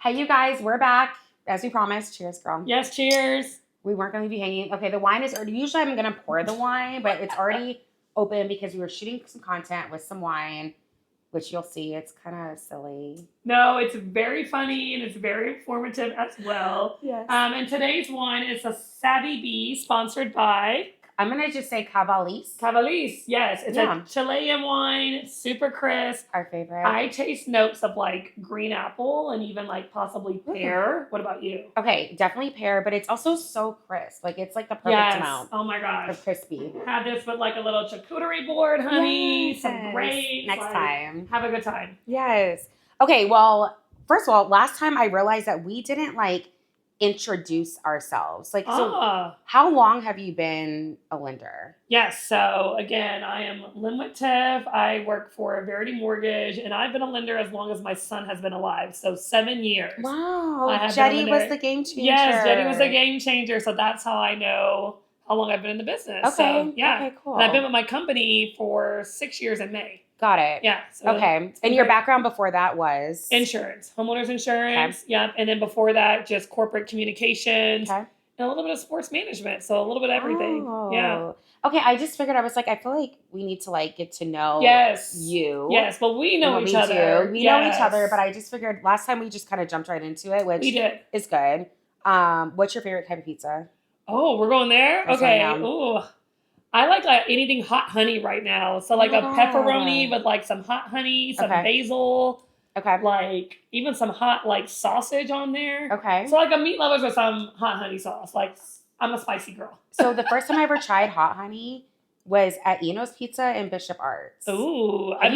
Hey, you guys, we're back. As we promised. Cheers, girl. Yes, cheers. We weren't going to be hanging. Okay, the wine is already, usually I'm going to pour the wine, but it's already open because we were shooting some content with some wine, which you'll see. It's kind of silly. No, it's very funny and it's very informative as well. Yes. And today's wine is a Savvy Bee sponsored by I'm going to just say Cavalis. Cavalis. Yes, it's a Chilean wine, super crisp. Our favorite. I taste notes of like green apple and even like possibly pear. What about you? Okay, definitely pear, but it's also so crisp. Like it's like the perfect amount. Oh my gosh. Of crispy. Have this with like a little charcuterie board, honey. Yes. Some grapes. Next time. Have a good time. Yes. Okay, well, first of all, last time I realized that we didn't like introduce ourselves. Like, so how long have you been a lender? Yes. So again, I am Lynn with Tiff. I work for Verity Mortgage, and I've been a lender as long as my son has been alive. So 7 years. Wow. Jetty was the game changer. Yes, Jetty was the game changer. So that's how I know how long I've been in the business. Okay. So, yeah. Okay, cool. And I've been with my company for 6 years in May. Got it. Yeah. So okay. And your background before that was? Insurance. Homeowners insurance. Okay. Yep. And then before that, just corporate communications. Okay. And a little bit of sports management. So a little bit of everything. Oh. Yeah. Okay. I just figured, I was like, I feel like we need to like get to know you. Yes. But we know each other. We know each other. But I just figured last time we just kind of jumped right into it, which we did. Is good. What's your favorite type of pizza? Oh, we're going there? Okay. Ooh. I like anything hot honey right now. So like a pepperoni with like some hot honey, some basil. Okay. Like even some hot like sausage on there. Okay. So like a meat lovers with some hot honey sauce. Like I'm a spicy girl. So the first time I ever tried hot honey was at Eno's Pizza in Bishop Arts. Ooh. I've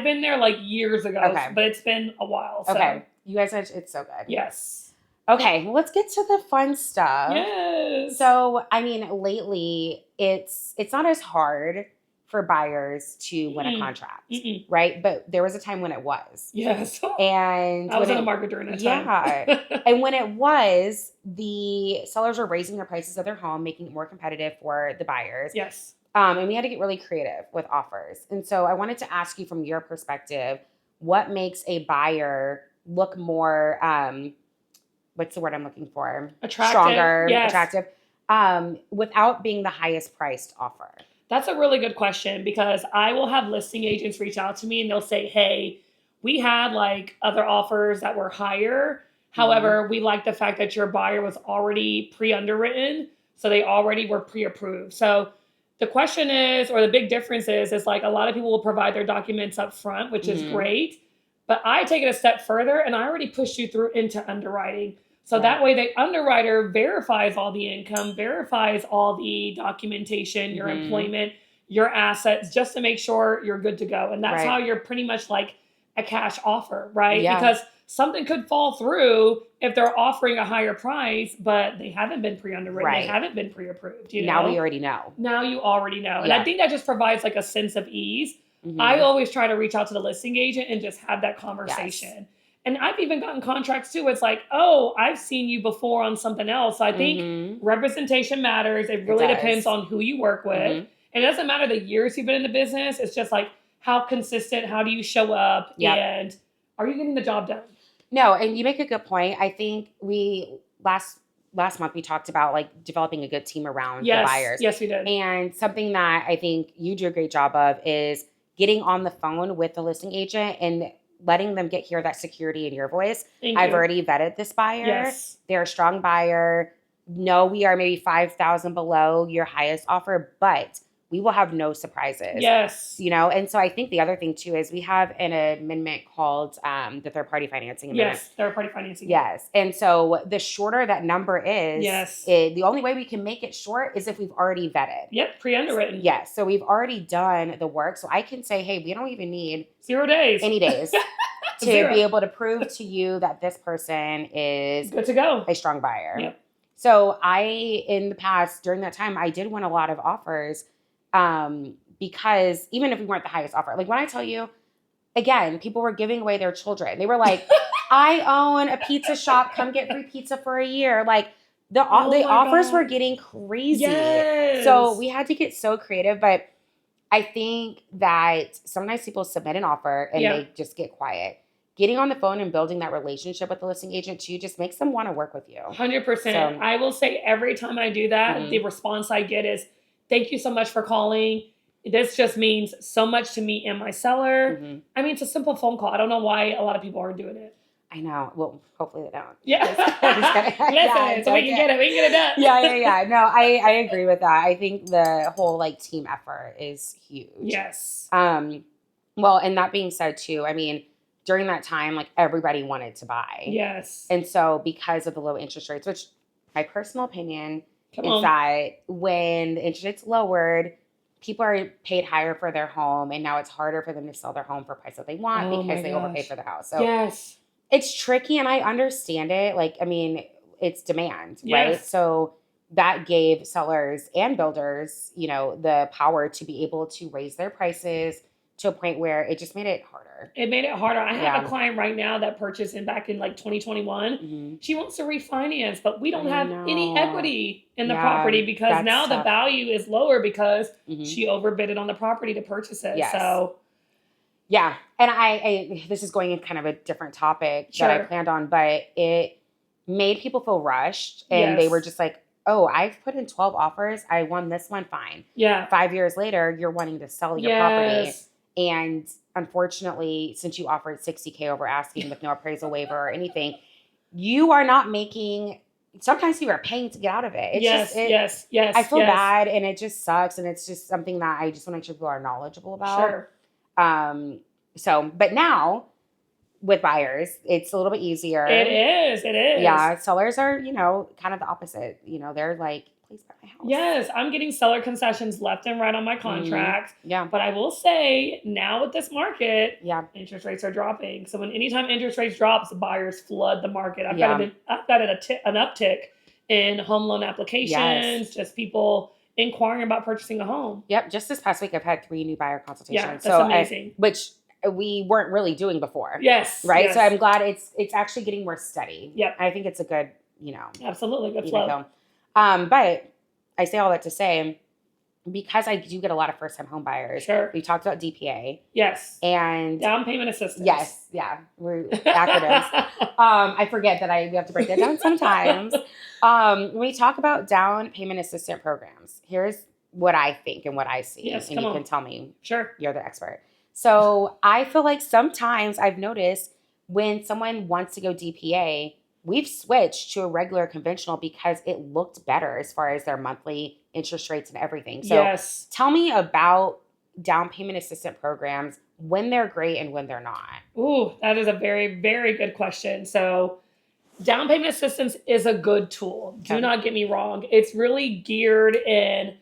been there like years ago. Okay. But it's been a while. So. Okay. You guys, it's so good. Yes. Okay, well, let's get to the fun stuff. Yes. So, I mean, lately, it's not as hard for buyers to win a contract, right? But there was a time when it was. Yes. And I was in the market during that time. Yeah. And when it was, the sellers were raising their prices of their home, making it more competitive for the buyers. Yes. And we had to get really creative with offers. And so I wanted to ask you from your perspective, what makes a buyer look more... what's the word I'm looking for? Attractive. Stronger, attractive, without being the highest priced offer? That's a really good question because I will have listing agents reach out to me and they'll say, hey, we had like other offers that were higher. However, we like the fact that your buyer was already pre-underwritten. So they already were pre-approved. So the question is, or the big difference is like a lot of people will provide their documents up front, which is great. But I take it a step further and I already pushed you through into underwriting. So that way the underwriter verifies all the income, verifies all the documentation, your employment, your assets, just to make sure you're good to go. And that's how you're pretty much like a cash offer, right? Yeah. Because something could fall through if they're offering a higher price, but they haven't been pre-underwritten. They haven't been pre-approved. You know? Now we already know. Now you already know. And I think that just provides like a sense of ease. I always try to reach out to the listing agent and just have that conversation. Yes. And I've even gotten contracts too. It's like, oh, I've seen you before on something else. So I think representation matters. It really depends on who you work with. And it doesn't matter the years you've been in the business. It's just like how consistent, how do you show up, and are you getting the job done? No, and you make a good point. I think we last month we talked about like developing a good team around the buyers. Yes, we did. And something that I think you do a great job of is getting on the phone with the listing agent and letting them hear that security in your voice. I've already vetted this buyer. Yes. They're a strong buyer. No, we are maybe 5,000 below your highest offer, but we will have no surprises. Yes. You know, and so I think the other thing too is we have an amendment called the third-party financing amendment. Yes, third-party financing. Yes. And so the shorter that number is, the only way we can make it short is if we've already vetted. Yep, pre-underwritten. Yes. So we've already done the work. So I can say, hey, we don't even need 0 days. Any days. To be able to prove to you that this person is good to go, a strong buyer. Yep. So in the past, during that time, I did win a lot of offers because even if we weren't the highest offer, like when I tell you, again, people were giving away their children. They were like, I own a pizza shop. Come get free pizza for a year. Like the offers were getting crazy. Yes. So we had to get so creative, but I think that sometimes people submit an offer and they just get quiet. getting on the phone and building that relationship with the listing agent too just makes them want to work with you. 100%. So, I will say every time I do that, the response I get is, thank you so much for calling. This just means so much to me and my seller. I mean, it's a simple phone call. I don't know why a lot of people aren't doing it. I know. Well, hopefully they don't. Yeah. Listen, so we can get it. We can get it done. Yeah. No, I agree with that. I think the whole like team effort is huge. Yes. Well, and that being said too, I mean, during that time, like everybody wanted to buy. Yes. And so because of the low interest rates, which my personal opinion is that when the interest rates lowered, people are paid higher for their home, and now it's harder for them to sell their home for a price that they want because they overpaid for the house. So yes. It's tricky, and I understand it. Like, I mean, it's demand, right? Yes. So that gave sellers and builders, you know, the power to be able to raise their prices to a point where it just made it harder. It made it harder. I have a client right now that purchased back in like 2021. She wants to refinance, but we don't have any equity in the property because now the value is lower because she overbid it on the property to purchase it. Yes. So yeah. And I this is going in kind of a different topic that I planned on, but it made people feel rushed, and they were just like, oh, I've put in 12 offers. I won this one. Fine. Yeah. 5 years later, you're wanting to sell your property. And unfortunately, since you offered $60K over asking with no appraisal waiver or anything, you are not making, sometimes people are paying to get out of it. It's yes. I feel bad, and it just sucks. And it's just something that I just want to make sure people are knowledgeable about. So, but now with buyers, it's a little bit easier. It is. Yeah. Sellers are, you know, kind of the opposite. You know, they're like, please buy my house. Yes. I'm getting seller concessions left and right on my contracts. Yeah. But I will say now with this market, interest rates are dropping. So when anytime interest rates drops, buyers flood the market. I've got an uptick in home loan applications, just people inquiring about purchasing a home. Yep. Just this past week, I've had 3 new buyer consultations. Yeah, that's amazing. Which we weren't really doing before. Yes. Right. Yes. So I'm glad it's actually getting more steady. Yep. I think it's a good, you know. Absolutely. Good flow. But I say all that to say, because I do get a lot of first time home buyers. Sure. We talked about DPA. Yes. And down payment assistance. Yes. Yeah. We're acronyms. I forget that we have to break that down sometimes. When we talk about down payment assistance programs, here's what I think and what I see. Yes, and you can tell me. Sure. You're the expert. So I feel like sometimes I've noticed when someone wants to go DPA, we've switched to a regular conventional because it looked better as far as their monthly interest rates and everything. So tell me about down payment assistance programs, when they're great and when they're not. Ooh, that is a very, very good question. So down payment assistance is a good tool. Do not get me wrong. It's really geared and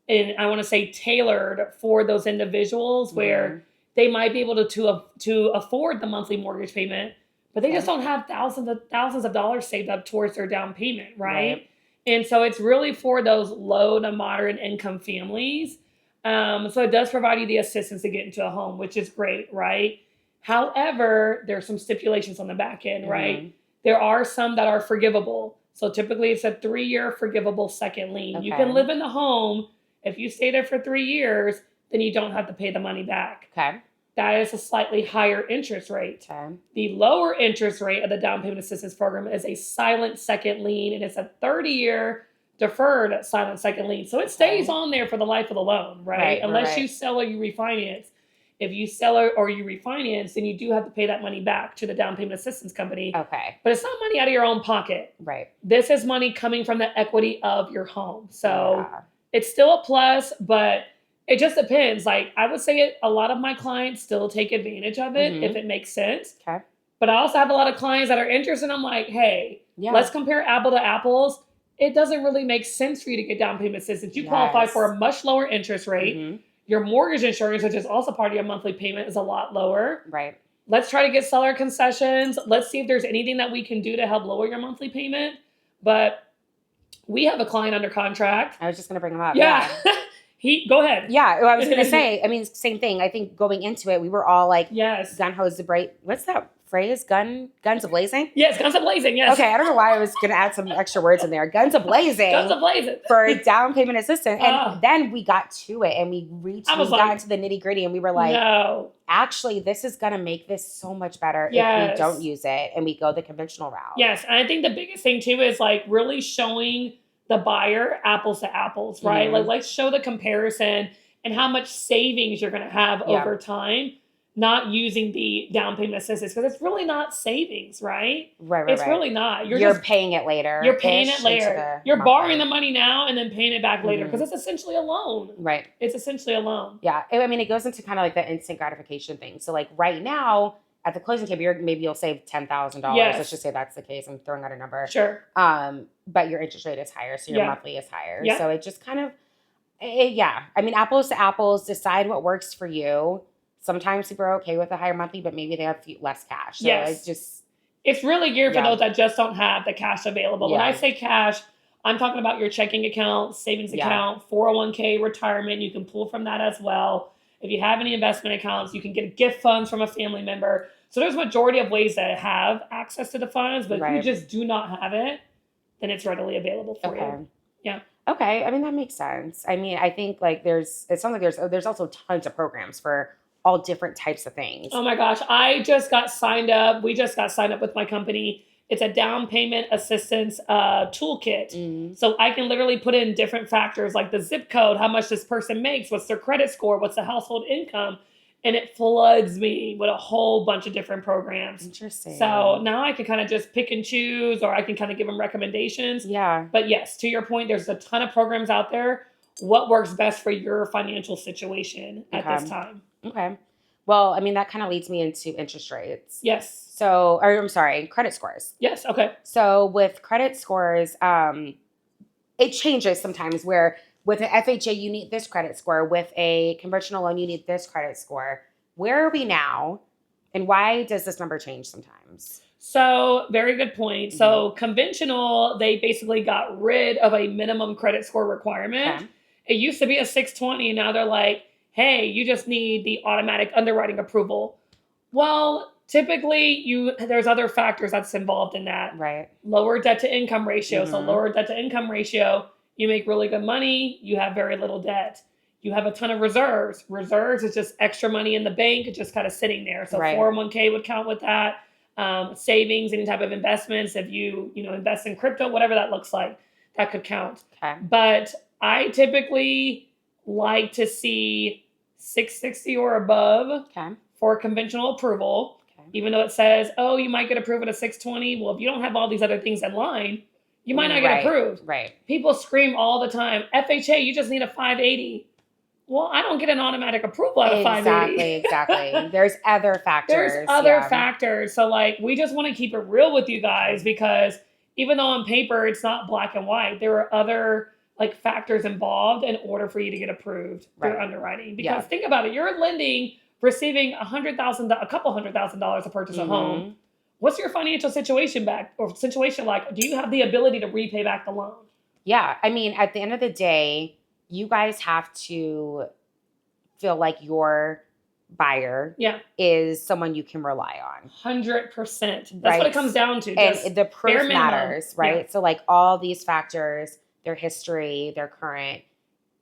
I want to say tailored for those individuals where they might be able to afford the monthly mortgage payment, but they just don't have thousands of dollars saved up towards their down payment, right? And so it's really for those low to moderate income families. So it does provide you the assistance to get into a home, which is great, right? However, there's some stipulations on the back end, right? There are some that are forgivable. So typically it's a 3-year forgivable second lien. You can live in the home. If you stay there for 3 years, then you don't have to pay the money back. That is a slightly higher interest rate. The lower interest rate of the down payment assistance program is a silent second lien, and it's a 30-year deferred silent second lien. So it stays on there for the life of the loan, right? Unless you sell or you refinance. If you sell or you refinance, then you do have to pay that money back to the down payment assistance company. But it's not money out of your own pocket. This is money coming from the equity of your home. So it's still a plus, but it just depends. Like I would say a lot of my clients still take advantage of it if it makes sense. But I also have a lot of clients that are interested. I'm like, hey, let's compare apple to apples. It doesn't really make sense for you to get down payment assistance. You qualify for a much lower interest rate. Your mortgage insurance, which is also part of your monthly payment, is a lot lower. Let's try to get seller concessions. Let's see if there's anything that we can do to help lower your monthly payment. But we have a client under contract. I was just going to bring him up. Go ahead. Yeah, I was going to say, I mean, same thing. I think going into it, we were all like, gun hose to bright. What's that phrase? Guns a-blazing? Yes, guns a-blazing, yes. Okay, I don't know why I was going to add some extra words in there. Guns a-blazing. Guns a-blazing. For down payment assistance. And then we got to it and we got into the nitty gritty and we were like, no, actually, this is going to make this so much better if we don't use it and we go the conventional route. Yes. And I think the biggest thing too is like really showing the buyer apples to apples, right? Mm-hmm. Like let's show the comparison and how much savings you're going to have over time, not using the down payment assistance, because it's really not savings, right? Right. It's really not. You're just paying it later. You're paying it later. You're borrowing the money now and then paying it back later because it's essentially a loan. Right. It's essentially a loan. Yeah. I mean, it goes into kind of like the instant gratification thing. So like right now at the closing table, maybe you'll save $10,000. Yes. Let's just say that's the case. I'm throwing out a number. Sure. But your interest rate is higher, so your monthly is higher. Yeah. So it just kind of, I mean, apples to apples, decide what works for you. Sometimes people are okay with a higher monthly, but maybe they have less cash. So it's really geared for those that just don't have the cash available. When I say cash, I'm talking about your checking account, savings account, 401k, retirement. You can pull from that as well. If you have any investment accounts, you can get gift funds from a family member. So there's a majority of ways to have access to the funds, but if you just do not have it, then it's readily available for you. Yeah. Okay. I mean, that makes sense. I mean, I think like it sounds like there's also tons of programs for all different types of things. Oh my gosh. I just got signed up. We just got signed up with my company. It's a down payment assistance toolkit. Mm-hmm. So I can literally put in different factors like the zip code, how much this person makes, what's their credit score, what's the household income. And it floods me with a whole bunch of different programs. Interesting. So now I can kind of just pick and choose, or I can kind of give them recommendations. Yeah. But yes, to your point, there's a ton of programs out there. What works best for your financial situation at this time? Okay. Well, I mean, that kind of leads me into interest rates. Yes. So, or I'm sorry, credit scores. Yes. Okay. So with credit scores, it changes sometimes where with an FHA, you need this credit score. With a conventional loan, you need this credit score. Where are we now? And why does this number change sometimes? So very good point. Mm-hmm. So conventional, they basically got rid of a minimum credit score requirement. Okay. It used to be a 620. Now they're like, hey, you just need the automatic underwriting approval. Well, typically there's other factors that's involved in that. Right. Lower debt to income ratio. Mm-hmm. So lower debt to income ratio, you make really good money, you have very little debt. You have a ton of reserves. Reserves is just extra money in the bank, just kind of sitting there. So 401k would count with that. Savings, any type of investments, if you invest in crypto, whatever that looks like, that could count. Okay. But I typically like to see 660 or above for conventional approval. Okay. Even though it says, oh, you might get approved at a 620. Well, if you don't have all these other things in line, you might not get approved. Right. People scream all the time, FHA, you just need a 580. Well, I don't get an automatic approval at a 580. Exactly. There's other factors. There's other factors. So like, we just want to keep it real with you guys, because even though on paper it's not black and white, there are other like factors involved in order for you to get approved through underwriting. Because think about it, you're lending, receiving a couple $100,000 to purchase a home. What's your financial situation like? Do you have the ability to repay back the loan? Yeah. I mean, at the end of the day, you guys have to feel like your buyer is someone you can rely on. 100%. That's what it comes down to. And the proof matters, right? Yeah. So like all these factors, their history, their current,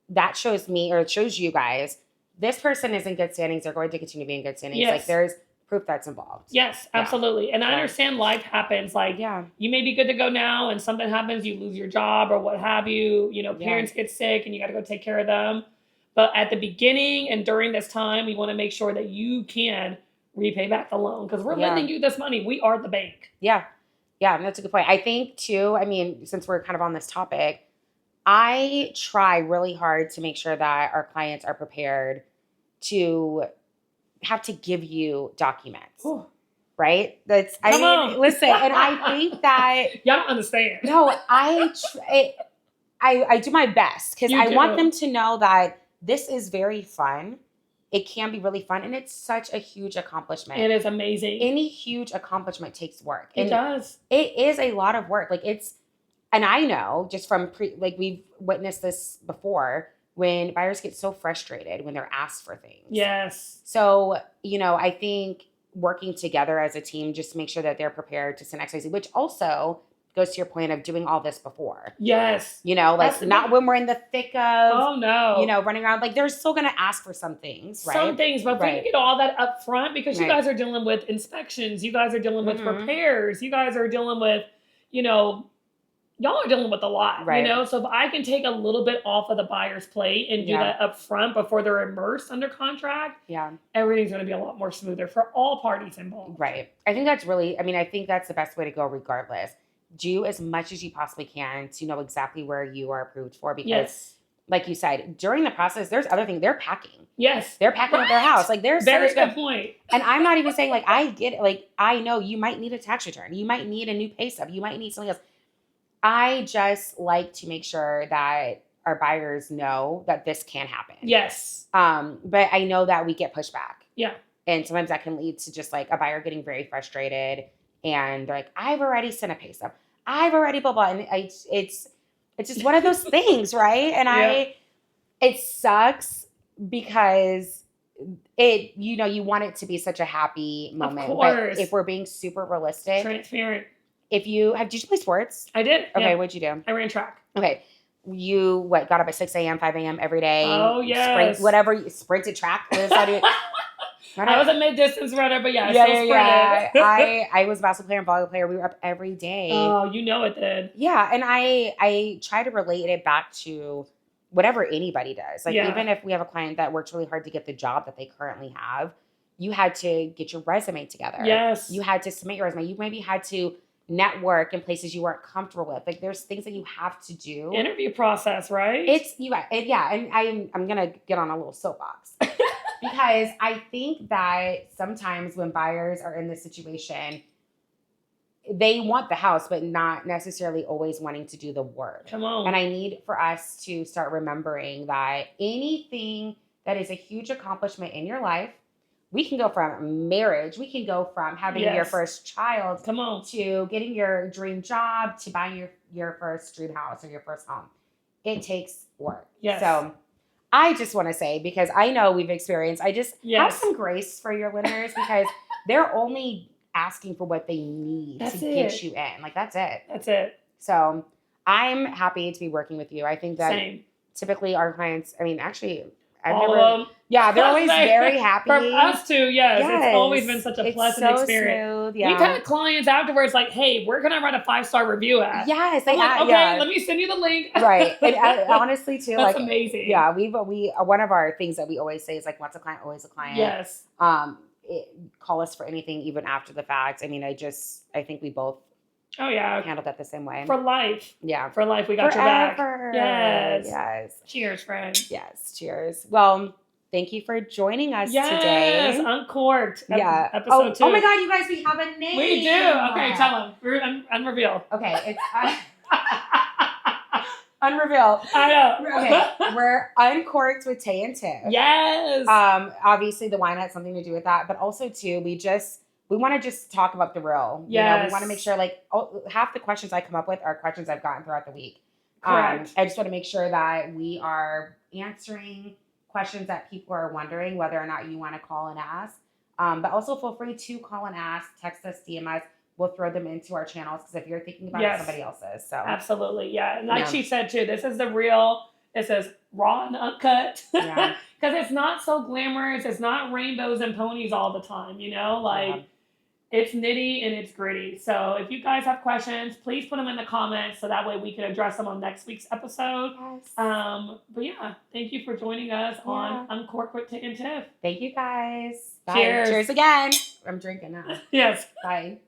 that shows me, or it shows you guys, this person is in good standings. They're going to continue being in good standings. Yes. Like there's proof that's involved. Yes, absolutely. And I understand life happens. Like you may be good to go now and something happens, you lose your job or what have you, parents get sick and you got to go take care of them. But at the beginning and during this time, we want to make sure that you can repay back the loan, because we're lending you this money. We are the bank. Yeah. Yeah. And that's a good point. I think too, I mean, since we're kind of on this topic, I try really hard to make sure that our clients are prepared to have to give you documents. Ooh. Right? Listen, and I think that y'all don't understand. No, I do my best, because I want them to know that this is very fun. It can be really fun, and it's such a huge accomplishment. It is amazing. Any huge accomplishment takes work. It does. It is a lot of work. Like and I know just from we've witnessed this before, when buyers get so frustrated when they're asked for things. Yes. So, I think working together as a team just to make sure that they're prepared to send XYZ, which also goes to your point of doing all this before. Yes. You know, like not when we're in the thick of, oh no, you know, running around. Like they're still going to ask for some things, right? Some things, but if we can get all that up front, because you Right. guys are dealing with inspections, you guys are dealing with Mhm. repairs, you guys are dealing with, you know, y'all are dealing with a lot, Right. you know? So if I can take a little bit off of the buyer's plate and do Yeah. that up front before they're immersed under contract, Yeah. everything's going to be a lot more smoother for all parties involved. Right. I think that's really, I mean, I think that's the best way to go regardless. Do as much as you possibly can to know exactly where you are approved for, because Yes. like you said, during the process, there's other things. They're packing. Yes. They're packing up their house. Like there's Very so much good point. And I'm not even saying like, I get it. Like, I know you might need a tax return. You might need a new pay stub. You might need something else. I just like to make sure that our buyers know that this can happen. Yes. But I know that we get pushback. Yeah. And sometimes that can lead to just like a buyer getting very frustrated and they're like, I've already sent a pay stub. I've already blah, blah. And it's just one of those things, right? And it sucks because you know, you want it to be such a happy moment. Of course. But if we're being super realistic, Transparent. did you play sports? I did. Okay, Yeah. what'd you do? I ran track. Okay. You got up at 6 a.m., 5 a.m. every day? Oh, yes. Sprinted track. I was a mid-distance runner, but I still sprinted. I was a basketball player and volleyball player. We were up every day. Oh, you know it did. Yeah, and I try to relate it back to whatever anybody does. Like even if we have a client that works really hard to get the job that they currently have, you had to get your resume together. Yes. You had to submit your resume. You maybe had to network in places you weren't comfortable with. Like there's things that you have to do. Interview process, right? And I'm gonna get on a little soapbox because I think that sometimes when buyers are in this situation, they want the house, but not necessarily always wanting to do the work. Come on. And I need for us to start remembering that anything that is a huge accomplishment in your life, we can go from marriage, we can go from having your first child, come on, to getting your dream job, to buying your first dream house or your first home. It takes work. Yes. So I just want to say, because I know we've experienced, I just have some grace for your listeners because they're only asking for what they need to get you in. Like that's it. That's it. So I'm happy to be working with you. I think that typically our clients, I mean, actually, they're always very happy. For us too, yes. It's always been such a pleasant experience. Smooth, We've had clients afterwards like, hey, where can I write a 5-star review at? Yes. Let me send you the link. Right. And honestly too, that's amazing. Yeah. We one of our things that we always say is like, once a client, always a client. Yes. Call us for anything, even after the fact. I mean, I think we both handled that the same way. For life. Yeah. For life, we got your back. Yes. Yes. Cheers, friend. Yes. Cheers. Well, thank you for joining us today. Yes, Uncorked. Episode 2. Oh my God, you guys, we have a name. We do. Okay, tell them. We're unreveal. Okay, it's unreveal. I know. Okay, we're Uncorked with Tay and Tiff. Yes. Obviously the wine had something to do with that, but also too, we want to just talk about the real. Yes. You know, we want to make sure half the questions I come up with are questions I've gotten throughout the week. Correct. I just want to make sure that we are answering questions that people are wondering whether or not you want to call and ask. But also feel free to call and ask, text us, DM us. We'll throw them into our channels because if you're thinking about it, somebody else's. So absolutely, yeah. And like she said too, this is the real. This is raw and uncut. Yeah. Because it's not so glamorous. It's not rainbows and ponies all the time. You know, it's nitty and it's gritty. So if you guys have questions, please put them in the comments so that way we can address them on next week's episode. Yes. But yeah, thank you for joining us on Uncorked with Tay and Tiff. Thank you guys. Bye. Cheers. Cheers again. I'm drinking now. Yes. Bye.